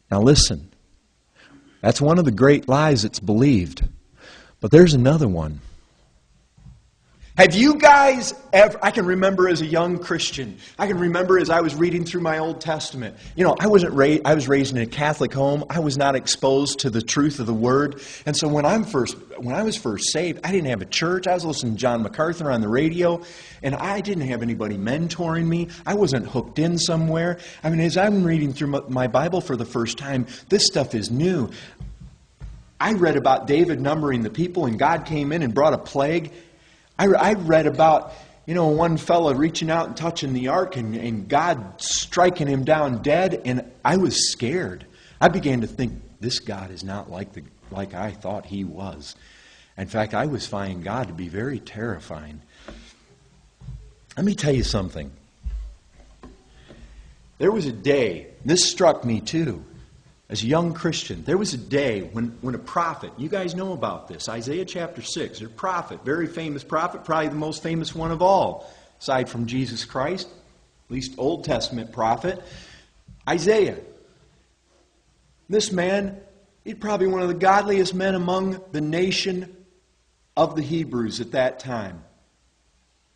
Now listen, that's one of the great lies that's believed. But there's another one. Have you guys ever, I can remember as a young Christian, I can remember as I was reading through my Old Testament. You know, I was raised in a Catholic home. I was not exposed to the truth of the Word. And so when I was first saved, I didn't have a church. I was listening to John MacArthur on the radio, and I didn't have anybody mentoring me. I wasn't hooked in somewhere. I mean, as I'm reading through my Bible for the first time, this stuff is new. I read about David numbering the people, and God came in and brought a plague. I read about, one fella reaching out and touching the ark and God striking him down dead, and I was scared. I began to think, this God is not like I thought He was. In fact, I was finding God to be very terrifying. Let me tell you something. There was a day, this struck me too, as a young Christian, there was a day when a prophet, you guys know about this, Isaiah chapter 6, there's a prophet, very famous prophet, probably the most famous one of all, aside from Jesus Christ, at least Old Testament prophet, Isaiah. This man, he's probably one of the godliest men among the nation of the Hebrews at that time.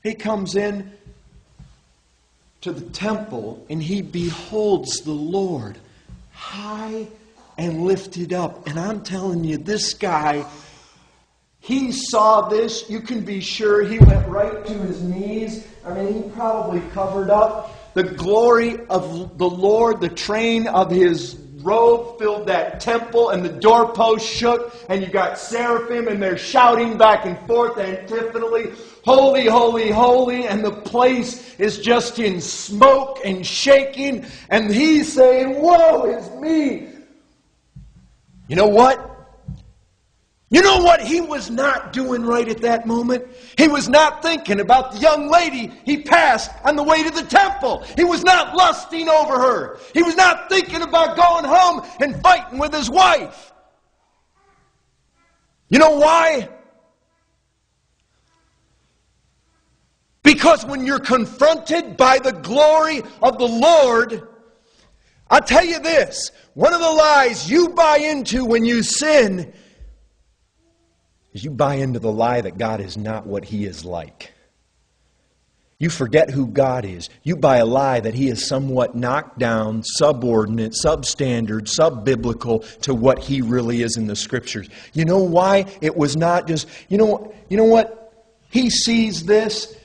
He comes in to the temple and he beholds the Lord high and lifted up. And I'm telling you, this guy, he saw this. You can be sure he went right to his knees. I mean, he probably covered up. The glory of the Lord, the train of His robe filled that temple, and the doorpost shook, and you got seraphim, and they're shouting back and forth antiphonally, holy, holy, holy, and the place is just in smoke and shaking, and he's saying, woe is me. You know what? You know what he was not doing right at that moment? He was not thinking about the young lady he passed on the way to the temple. He was not lusting over her. He was not thinking about going home and fighting with his wife. You know why? Because when you're confronted by the glory of the Lord, I'll tell you this, one of the lies you buy into when you sin is you buy into the lie that God is not what He is like. You forget who God is. You buy a lie that He is somewhat knocked down, subordinate, substandard, sub-biblical to what He really is in the Scriptures. You know why? It was not just, you know what? He sees this,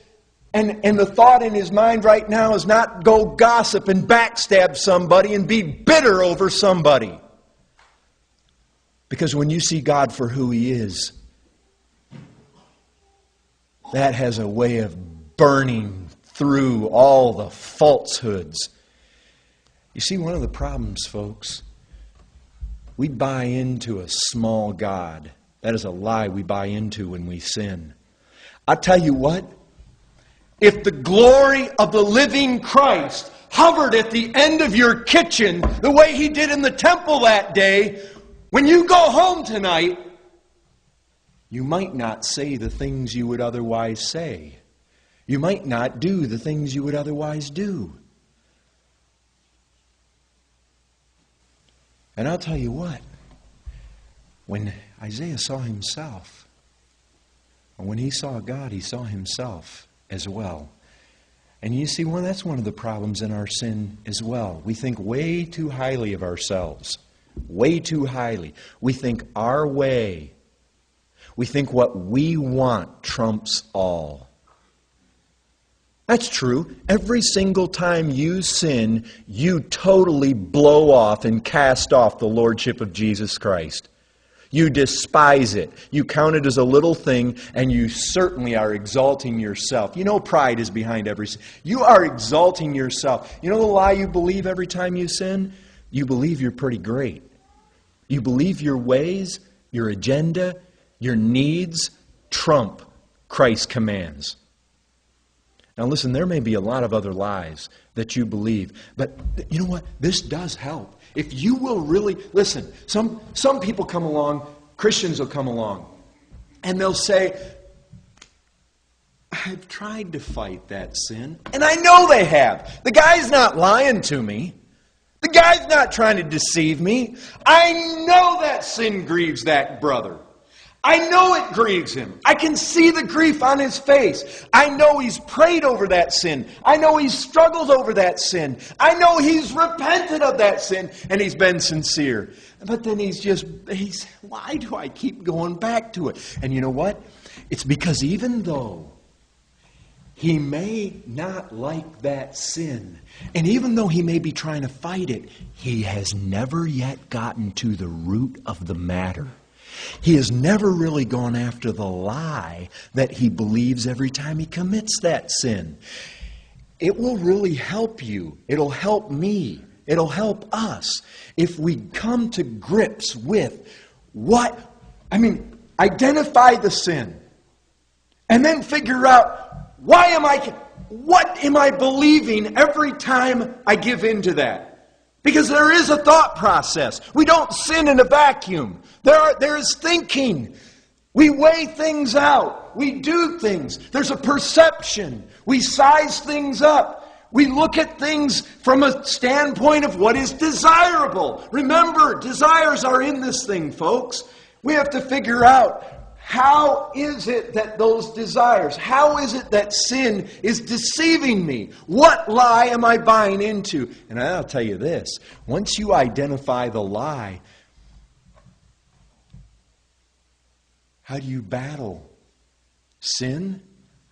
and the thought in his mind right now is not go gossip and backstab somebody and be bitter over somebody. Because when you see God for who He is, that has a way of burning through all the falsehoods. You see, one of the problems, folks, we buy into a small God. That is a lie we buy into when we sin. I tell you what, if the glory of the living Christ hovered at the end of your kitchen the way He did in the temple that day, when you go home tonight, you might not say the things you would otherwise say. You might not do the things you would otherwise do. And I'll tell you what, when Isaiah saw himself, or when he saw God, he saw himself as well. And you see, that's one of the problems in our sin as well. We think way too highly of ourselves. Way too highly. We think our way, we think what we want trumps all. That's true. Every single time you sin, you totally blow off and cast off the Lordship of Jesus Christ. You despise it. You count it as a little thing, and you certainly are exalting yourself. You know pride is behind every sin. You are exalting yourself. You know the lie you believe every time you sin? You believe you're pretty great. You believe your ways, your agenda, your needs trump Christ's commands. Now listen, there may be a lot of other lies that you believe, but you know what? This does help. If you will really, listen, some people come along, Christians will come along, and they'll say, I've tried to fight that sin, and I know they have. The guy's not lying to me. The guy's not trying to deceive me. I know that sin grieves that brother. I know it grieves him. I can see the grief on his face. I know he's prayed over that sin. I know he's struggled over that sin. I know he's repented of that sin and he's been sincere. But then why do I keep going back to it? And you know what? It's because even though he may not like that sin, and even though he may be trying to fight it, he has never yet gotten to the root of the matter. He has never really gone after the lie that he believes every time he commits that sin. It will really help you. It'll help me. It'll help us if we come to grips with identify the sin and then figure out what am I believing every time I give in to that? Because there is a thought process. We don't sin in a vacuum. There is thinking. We weigh things out. We do things. There's a perception. We size things up. We look at things from a standpoint of what is desirable. Remember, desires are in this thing, folks. We have to figure out, how is it that those desires, how is it that sin is deceiving me? What lie am I buying into? And I'll tell you this, once you identify the lie, how do you battle sin?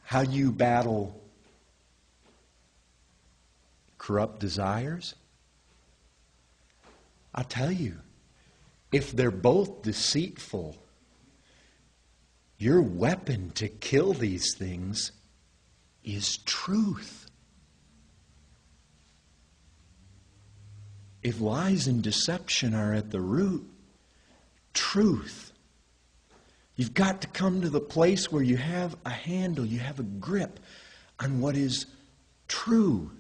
How do you battle corrupt desires? I'll tell you, if they're both deceitful, your weapon to kill these things is truth. If lies and deception are at the root, truth. You've got to come to the place where you have a handle, you have a grip on what is true.